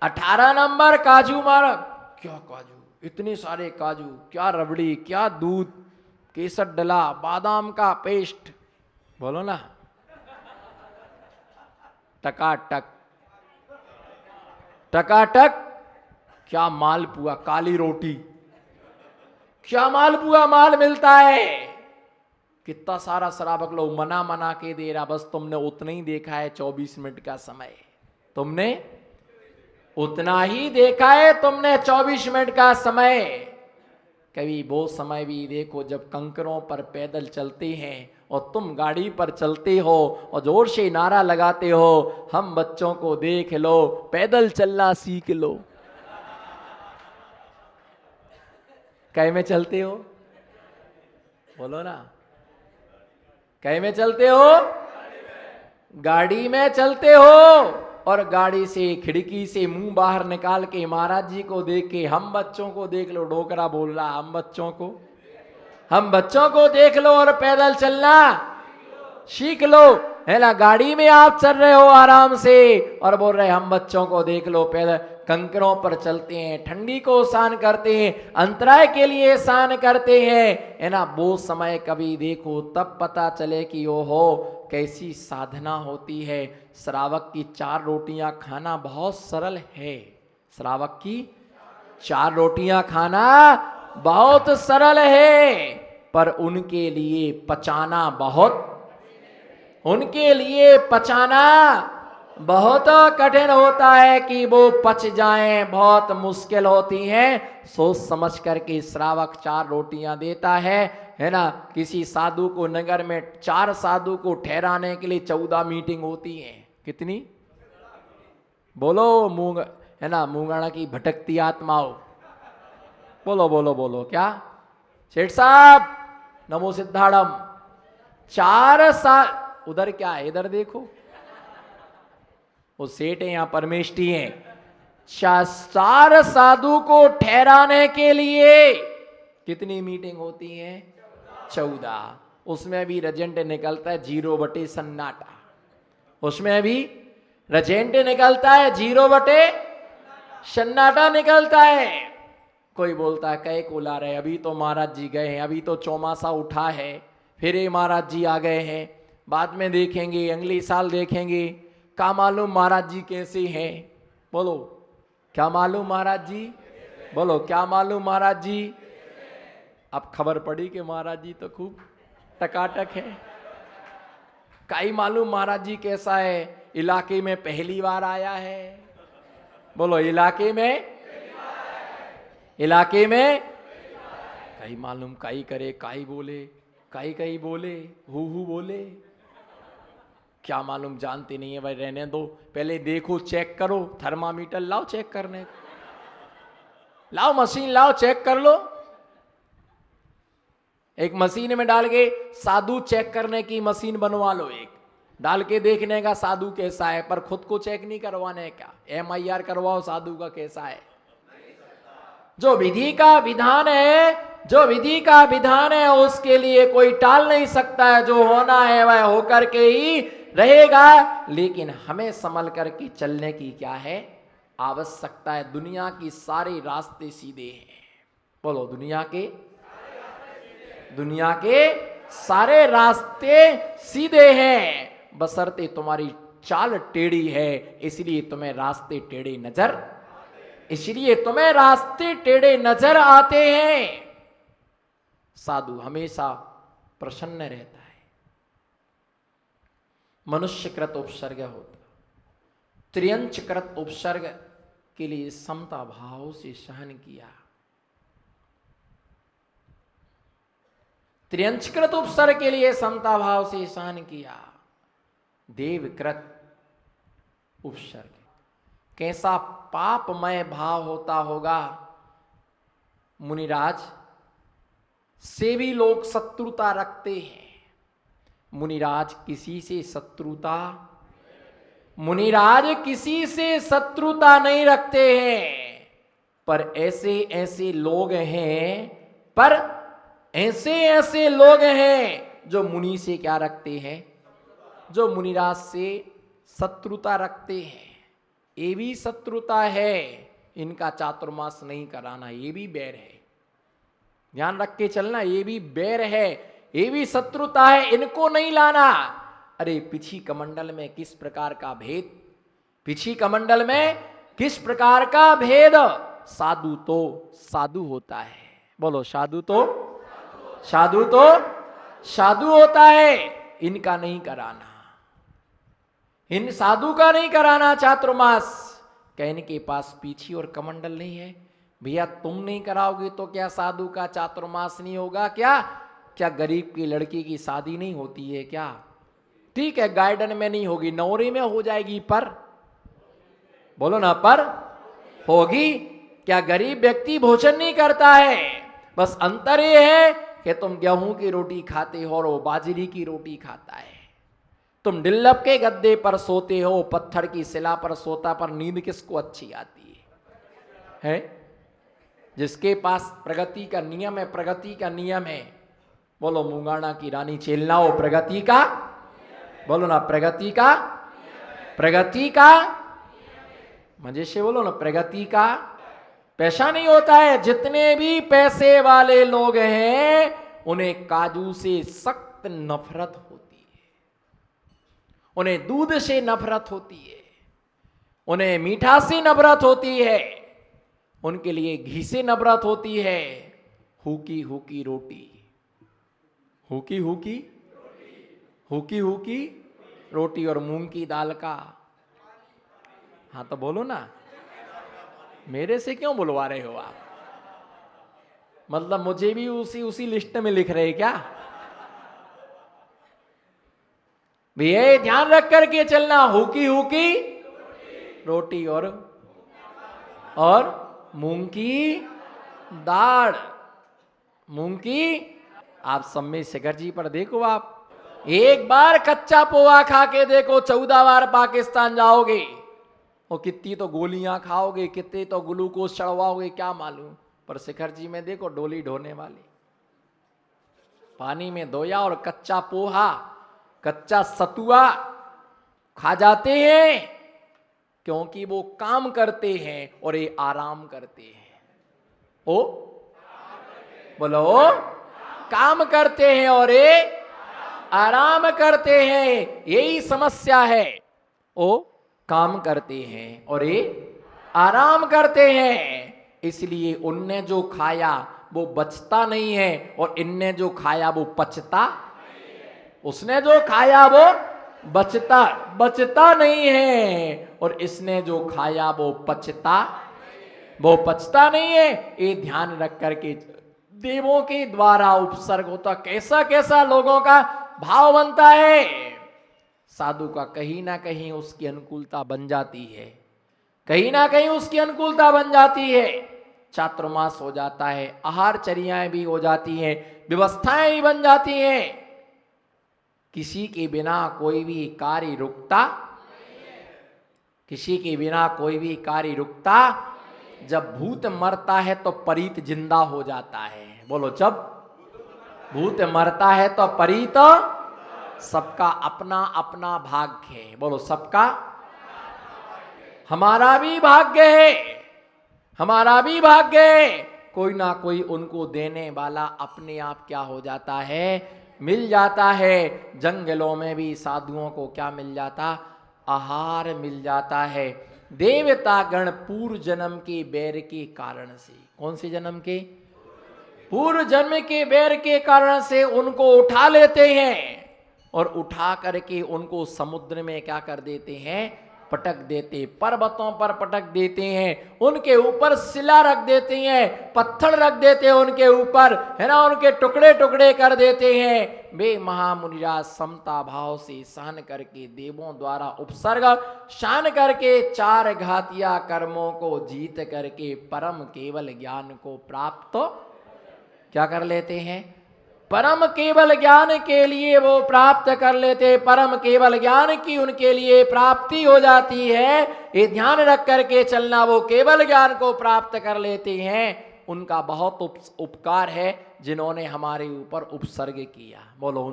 अठारह नंबर काजू मारा। क्या काजू, इतने सारे काजू, क्या रबड़ी, क्या दूध, केसर डला, बादाम का पेस्ट, बोलो ना, टकाटक टकाटक। क्या मालपुआ, काली रोटी, क्या मालपुआ माल मिलता है। कितना सारा शराबक लोग मना मना के दे रहा, बस तुमने उतना ही देखा है 24 मिनट का समय, तुमने उतना ही देखा है, तुमने 24 मिनट का समय। कभी वो समय भी देखो जब कंकरों पर पैदल चलते हैं और तुम गाड़ी पर चलते हो और जोर से नारा लगाते हो, हम बच्चों को देख लो, पैदल चलना सीख लो। कै में चलते हो, बोलो ना, कै में चलते हो, गाड़ी में चलते हो। और गाड़ी से खिड़की से मुंह बाहर निकाल के महाराज जी को देख के हम बच्चों को देख लो, डोकरा बोल रहा, हम बच्चों को देख लो और पैदल चलना सीख लो, है ना। गाड़ी में आप चल रहे हो आराम से और बोल रहे हम बच्चों को देख लो, पैदल कंकरों पर चलते हैं, ठंडी को सहन करते हैं, अंतराय के लिए सहन करते हैं, है ना। वो समय कभी देखो तब पता चले कि ओहो कैसी साधना होती है। श्रावक की 4 रोटियां खाना बहुत सरल है, श्रावक की 4 रोटियां खाना बहुत सरल है, पर उनके लिए पचाना बहुत कठिन होता है कि वो पच जाएं, बहुत मुश्किल होती हैं। सोच समझ करके श्रावक 4 रोटियां देता है ना। किसी साधु को नगर में 4 साधु को ठहराने के लिए 14 मीटिंग होती है। कितनी, बोलो मूंग, है ना, मूंगाना की भटकती आत्माओं, बोलो बोलो बोलो, क्या सेठ साहब, नमो सिद्धाड़म। 4 साल, उधर क्या है, इधर देखो, वो सेठ है यहाँ परमेष्ठी है। 4 साधु को ठहराने के लिए कितनी मीटिंग होती है, 14। उसमें भी रजेंट निकलता है 0 बटे सन्नाटा, उसमें भी रजेंट निकलता है 0 बटे सन्नाटा निकलता है। कोई बोलता है कई को ला रहे, अभी तो महाराज जी गए हैं, अभी तो चौमासा उठा है, फिर ये महाराज जी आ गए हैं, बाद में देखेंगे, अगले साल देखेंगे, क्या मालूम महाराज जी कैसे हैं, बोलो क्या मालूम महाराज जी, बोलो क्या मालूम महाराज जी। अब खबर पड़ी कि महाराज जी तो खूब टकाटक है। काई मालूम महाराज जी कैसा है, इलाके में पहली बार आया है, बोलो इलाके में कई मालूम, काई करे, काई बोले, काई बोले, हु बोले, क्या मालूम, जानते नहीं है भाई, रहने दो, पहले देखो, चेक करो, थर्मामीटर लाओ चेक करने, लाओ मशीन लाओ चेक कर लो। एक मशीन में डाल के साधु चेक करने की मशीन बनवा लो, एक डाल के देखने का साधु कैसा है, पर खुद को चेक नहीं करवाने का, MIR करवाओ साधु का कैसा है। जो विधि का विधान है उसके लिए कोई टाल नहीं सकता है, जो होना है वह होकर के ही रहेगा। लेकिन हमें संभल करके चलने की क्या है, आवश्यकता है। दुनिया की सारे रास्ते सीधे हैं, बोलो दुनिया के सारे रास्ते सीधे हैं, बशर्ते तुम्हारी चाल टेढ़ी है, इसलिए तुम्हें रास्ते टेढ़े नजर आते हैं। साधु हमेशा प्रसन्न रहता है, मनुष्यकृत उपसर्ग होता, त्रियंचकृत उपसर्ग के लिए समता भाव से सहन किया, त्रियंचकृत उपसर्ग के लिए समता भाव से सहन किया। देवकृत उपसर्ग कैसा पापमय भाव होता होगा, मुनिराज से भी लोग शत्रुता रखते हैं। मुनिराज किसी से शत्रुता नहीं रखते हैं, पर ऐसे ऐसे लोग हैं जो मुनि से क्या रखते हैं, जो मुनिराज से शत्रुता रखते हैं, ये भी शत्रुता है। इनका चातुर्मास नहीं कराना, ये भी बैर है। ध्यान रख के चलना, ये भी बैर है, ये भी शत्रुता है, इनको नहीं लाना। अरे पिछी कमंडल में किस प्रकार का भेद, पिछी कमंडल में किस प्रकार का भेद। साधु तो साधु होता है, बोलो साधु तो साधु तो साधु होता है। इनका नहीं कराना, इन साधु का नहीं कराना चातुर्मास। क्या इनके पास पीछी और कमंडल नहीं है? भैया तुम नहीं कराओगे तो क्या साधु का चातुर्मास नहीं होगा? क्या क्या गरीब की लड़की की शादी नहीं होती है क्या? ठीक है, गार्डन में नहीं होगी, नौरे में हो जाएगी, पर बोलो ना, पर होगी। क्या गरीब व्यक्ति भोजन नहीं करता है? बस अंतर ये है कि तुम गेहूं की रोटी खाते हो और वो बाजरी की रोटी खाता है। तुम डिल्लप के गद्दे पर सोते हो, पत्थर की शिला पर सोता, पर नींद किसको अच्छी आती है? जिसके पास प्रगति का नियम है, प्रगति का नियम है, बोलो मूंगाना की रानी चेलनाओ, प्रगति का, बोलो ना प्रगति का, प्रगति का, मजे से बोलो ना, प्रगति का। पैसा नहीं होता है। जितने भी पैसे वाले लोग हैं उन्हें काजू से सख्त नफरत होती है, उन्हें दूध से नफरत होती है, उन्हें मीठा से नफरत होती है, उनके लिए घी से नफरत होती है। हुकी हुकी रोटी, हुकी हुकी हुकी हुकी रोटी और मूंग की दाल का। हाँ तो बोलो ना, मेरे से क्यों बुलवा रहे हो आप? मतलब मुझे भी उसी लिस्ट में लिख रहे क्या? भैया ध्यान रख करके चलना, हुकी हुकी रोटी और मूंग की दाल, मूंग की। आप सम्मेद शेखर जी पर देखो, आप एक बार कच्चा पोहा खा के देखो, 14 बार पाकिस्तान जाओगे और कितनी तो गोलियां खाओगे, कितने तो ग्लूकोज चढ़वाओगे, क्या मालूम। पर शेखर जी में देखो, डोली ढोने वाली, पानी में धोया और कच्चा पोहा, कच्चा सतुआ खा जाते हैं, क्योंकि वो काम करते हैं और ये आराम करते हैं। ओ बोलो, काम करते हैं और ये आराम करते हैं, यही समस्या है। ओ काम करते हैं और ये आराम करते हैं, इसलिए उनने जो खाया वो बचता नहीं है और इनने जो खाया वो पचता, उसने जो खाया वो बचता नहीं है और इसने जो खाया वो पचता नहीं है। ये ध्यान रख करके देवों के द्वारा उपसर्ग होता, कैसा कैसा लोगों का भाव बनता है। साधु का कहीं ना कहीं उसकी अनुकूलता बन जाती है, कहीं ना कहीं उसकी अनुकूलता बन जाती है। चातुर्मास हो जाता है, आहारचर्याएं भी हो जाती हैं, व्यवस्थाएं भी बन जाती हैं। किसी के बिना कोई भी कार्य रुकता, किसी के बिना कोई भी कार्य रुकता। जब भूत मरता है तो परीत जिंदा हो जाता है। बोलो, जब भूत मरता है तो परीत, सबका अपना अपना भाग्य है। बोलो, सबका, हमारा भी भाग्य है, हमारा भी भाग्य है। कोई ना कोई उनको देने वाला अपने आप क्या हो जाता है, मिल जाता है। जंगलों में भी साधुओं को क्या मिल जाता, आहार मिल जाता है। देवता गण पूर्व जन्म के बैर के कारण से, कौन से जन्म के, पूर्व जन्म के बैर के कारण से उनको उठा लेते हैं और उठा करके उनको समुद्र में क्या कर देते हैं, पटक देते, पर्वतों पर पटक देते हैं, उनके ऊपर शिला रख देते हैं, पत्थर रख देते हैं उनके ऊपर, है ना, उनके टुकड़े टुकड़े कर देते हैं। वे महामुनिराज समता भाव से सहन करके, देवों द्वारा उपसर्ग शान करके, 4 घातिया कर्मों को जीत करके परम केवल ज्ञान को प्राप्त क्या कर लेते हैं, परम केवल ज्ञान के लिए वो प्राप्त कर लेते, परम केवल ज्ञान की उनके लिए प्राप्ति हो जाती है। ये ध्यान रख करके चलना, वो केवल ज्ञान को प्राप्त कर लेते हैं। उनका बहुत उपकार है। जिन्होंने हमारे ऊपर उपसर्ग किया। बोलो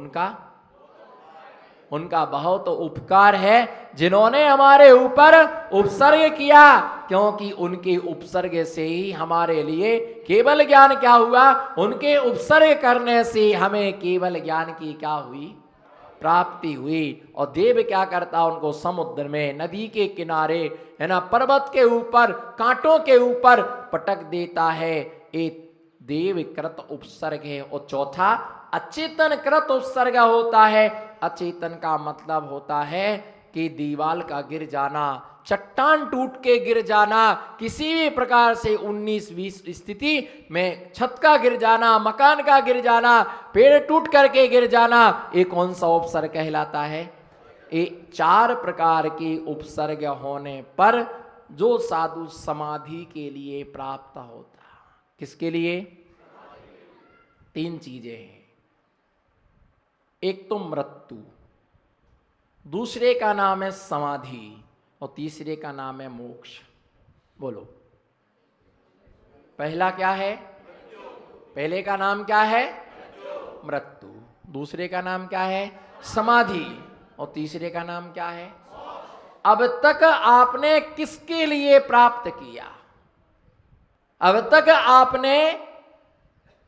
उनका बहुत उपकार है जिन्होंने हमारे ऊपर उपसर्ग किया, क्योंकि उनके उपसर्ग से ही हमारे लिए केवल ज्ञान क्या हुआ, उनके उपसर्ग करने से हमें केवल ज्ञान की क्या हुई, प्राप्ति हुई। और देव क्या करता, उनको समुद्र में, नदी के किनारे, है ना, पर्वत के ऊपर, कांटों के ऊपर पटक देता है। एक देव कृत उपसर्ग है। और चौथा अचेतन कृत उपसर्ग होता है। अचेतन का मतलब होता है कि दीवाल का गिर जाना, चट्टान टूट के गिर जाना, किसी भी प्रकार से 19-20 स्थिति में छत का गिर जाना, मकान का गिर जाना, पेड़ टूट करके गिर जाना, ये कौन सा उपसर्ग कहलाता है? ये 4 प्रकार के उपसर्ग होने पर जो साधु समाधि के लिए प्राप्त होता। किसके लिए? 3 चीजें हैं। एक तो मृत्यु, दूसरे का नाम है समाधि, और तीसरे का नाम है मोक्ष। बोलो, पहला क्या है? पहले का नाम क्या है? मृत्यु। दूसरे का नाम क्या है? समाधि। और तीसरे का नाम क्या है? अब तक आपने किसके लिए प्राप्त किया? अब तक आपने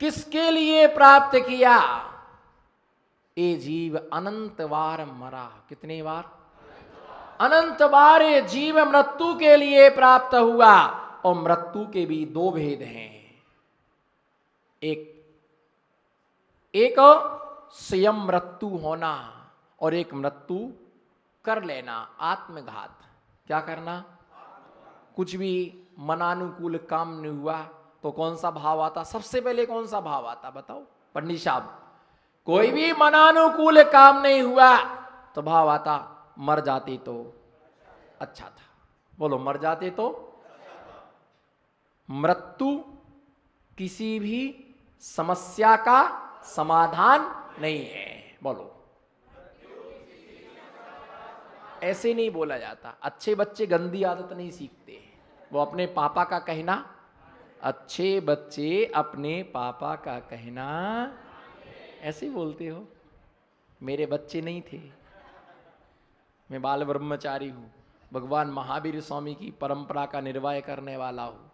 किसके लिए प्राप्त किया? ये जीव अनंत बार मरा। कितनी बार? अनंत बार ये जीव मृत्यु के लिए प्राप्त हुआ। और मृत्यु के भी 2 भेद हैं। एक स्वयं मृत्यु होना, और एक मृत्यु कर लेना, आत्मघात। क्या करना? कुछ भी मनानुकूल काम नहीं हुआ तो कौन सा भाव आता? सबसे पहले कौन सा भाव आता बताओ पंडित साहब? कोई भी मनानुकूल काम नहीं हुआ तो भाव आता, मर जाते तो अच्छा था। बोलो, मर जाते तो। मृत्यु किसी भी समस्या का समाधान नहीं है। बोलो, ऐसे नहीं बोला जाता। अच्छे बच्चे गंदी आदत नहीं सीखते, वो अपने पापा का कहना, अच्छे बच्चे अपने पापा का कहना ऐसे बोलते हो। मेरे बच्चे नहीं थे, मैं बाल ब्रह्मचारी हूं, भगवान महावीर स्वामी की परंपरा का निर्वाह करने वाला हूं।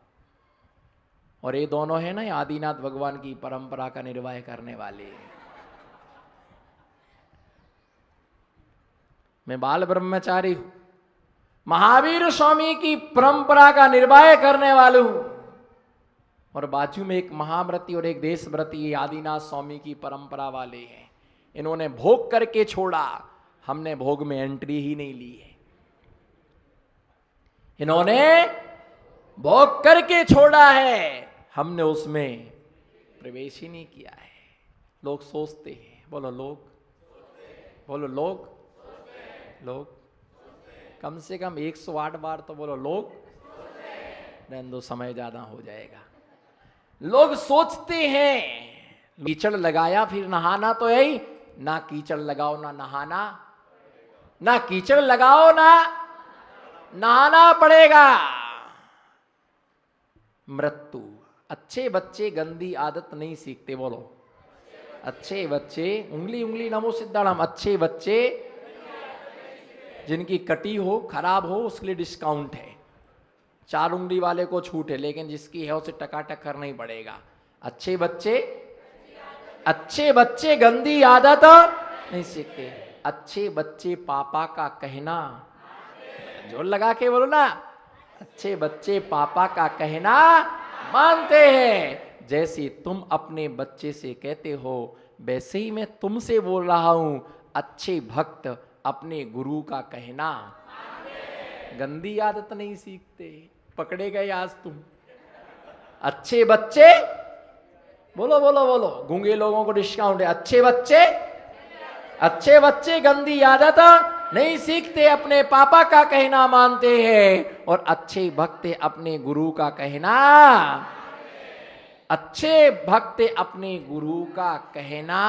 और ये दोनों है ना, आदिनाथ भगवान की परंपरा का निर्वाह करने वाले। मैं बाल ब्रह्मचारी हूं, महावीर स्वामी की परंपरा का निर्वाह करने वाला हूं। और बाजू में एक महाव्रती और एक देशव्रती आदिनाथ स्वामी की परंपरा वाले हैं। इन्होंने भोग करके छोड़ा, हमने भोग में एंट्री ही नहीं ली है। इन्होंने भोग करके छोड़ा है, हमने उसमें प्रवेश ही नहीं किया है। लोग सोचते हैं। बोलो लोग, बोलो लोग, लोग कम से कम 108 बार तो बोलो लोग। रहने दो, समय ज्यादा हो जाएगा। लोग सोचते हैं। कीचड़ लगाया फिर नहाना तो है ही ना, कीचड़ लगाओ ना नहाना, ना कीचड़ लगाओ ना नहाना पड़ेगा। मृत्यु। अच्छे बच्चे गंदी आदत नहीं सीखते। बोलो, अच्छे बच्चे, उंगली उंगली नमो सिद्धाराम, अच्छे बच्चे जिनकी कटी हो, खराब हो, उसके लिए डिस्काउंट है। 4 उंगली वाले को छूट है, लेकिन जिसकी है उसे टकाटक करना ही पड़ेगा। अच्छे बच्चे गंदी आदत नहीं सीखते। अच्छे बच्चे पापा का कहना, जोर लगा के बोलो ना, अच्छे बच्चे पापा का कहना मानते हैं। जैसे तुम अपने बच्चे से कहते हो, वैसे ही मैं तुमसे बोल रहा हूं। अच्छे भक्त अपने गुरु का कहना, गंदी आदत नहीं सीखते। पकड़े गए आज तुम। अच्छे बच्चे, बोलो बोलो बोलो, गूंगे लोगों को डिस्काउंट है। अच्छे बच्चे गंदी आदत नहीं सीखते, अपने पापा का कहना मानते हैं। और अच्छे भक्त अपने गुरु का कहना, अच्छे भक्त अपने गुरु का कहना,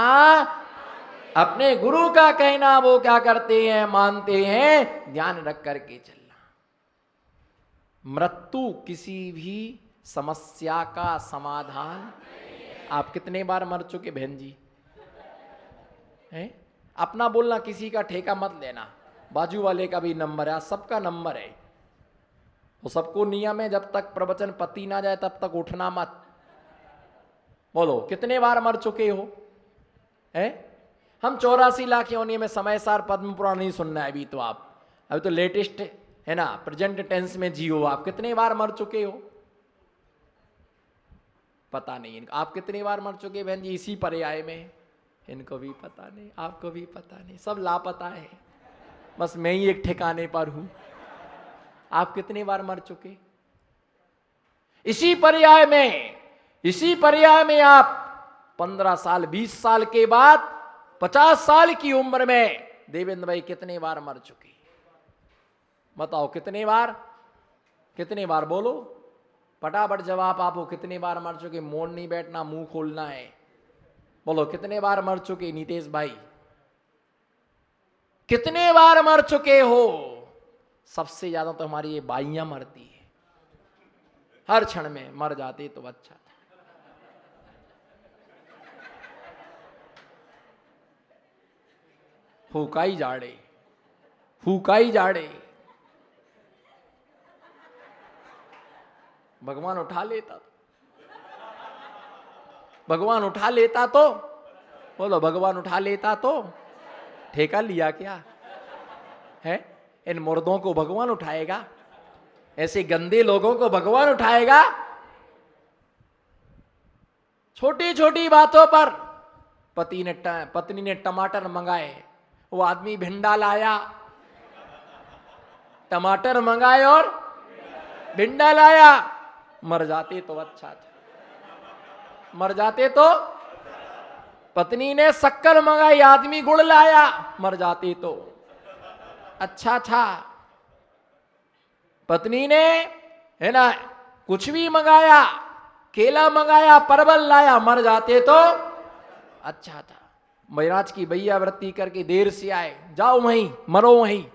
अपने गुरु का कहना वो क्या करते हैं? मानते हैं। ध्यान रख करके चलना। मृत्यु किसी भी समस्या का समाधान, आप कितने बार मर चुके बहन जी हैं? अपना बोलना, किसी का ठेका मत लेना। बाजू वाले का भी नंबर है, सबका नंबर है। तो सबको नियम है, जब तक प्रवचन पति ना जाए तब तक उठना मत। बोलो कितने बार मर चुके हो? हैं? हम 84 लाख योनि में समय सार पद्म पुराण नहीं सुनना है अभी तो। आप अभी तो लेटेस्ट है ना, प्रेजेंट टेंस में जियो। आप कितने बार मर चुके हो? पता नहीं इनको। आप कितनी बार मर चुके बहन जी इसी पर्याय में? इनको भी पता नहीं, आपको भी पता नहीं, सब लापता है। बस मैं ही एक ठिकाने पर हूं। आप कितनी बार मर चुके? इसी पर्याय में आप 15 साल 20 साल के बाद 50 साल की उम्र में देवेंद्र भाई कितने बार मर चुके? बताओ कितने बार बोलो, फटाफट जवाब आपको। कितने बार मर चुके? मौन नहीं बैठना, मुंह खोलना है। बोलो कितने बार मर चुके? नीतेश भाई कितने बार मर चुके हो? सबसे ज्यादा तो हमारी ये बाइयां मरती है, हर क्षण में मर जाते तो अच्छा था। फूकाई जाड़े भगवान उठा लेता तो बोलो, भगवान उठा लेता तो ठेका लिया क्या है? इन मुर्दों को भगवान उठाएगा? ऐसे गंदे लोगों को भगवान उठाएगा? छोटी छोटी बातों पर पत्नी ने टमाटर मंगाए, वो आदमी भिंडा लाया। टमाटर मंगाए और भिंडा लाया, मर जाते तो अच्छा था। मर जाते तो। पत्नी ने शक्कर मंगाई, आदमी गुड़ लाया, मर जाते तो अच्छा था। पत्नी ने है ना कुछ भी मंगाया, केला मंगाया, परवल लाया, मर जाते तो अच्छा था। महाराज की भैया वृत्ति करके देर से आए, जाओ वहीं मरो वहीं,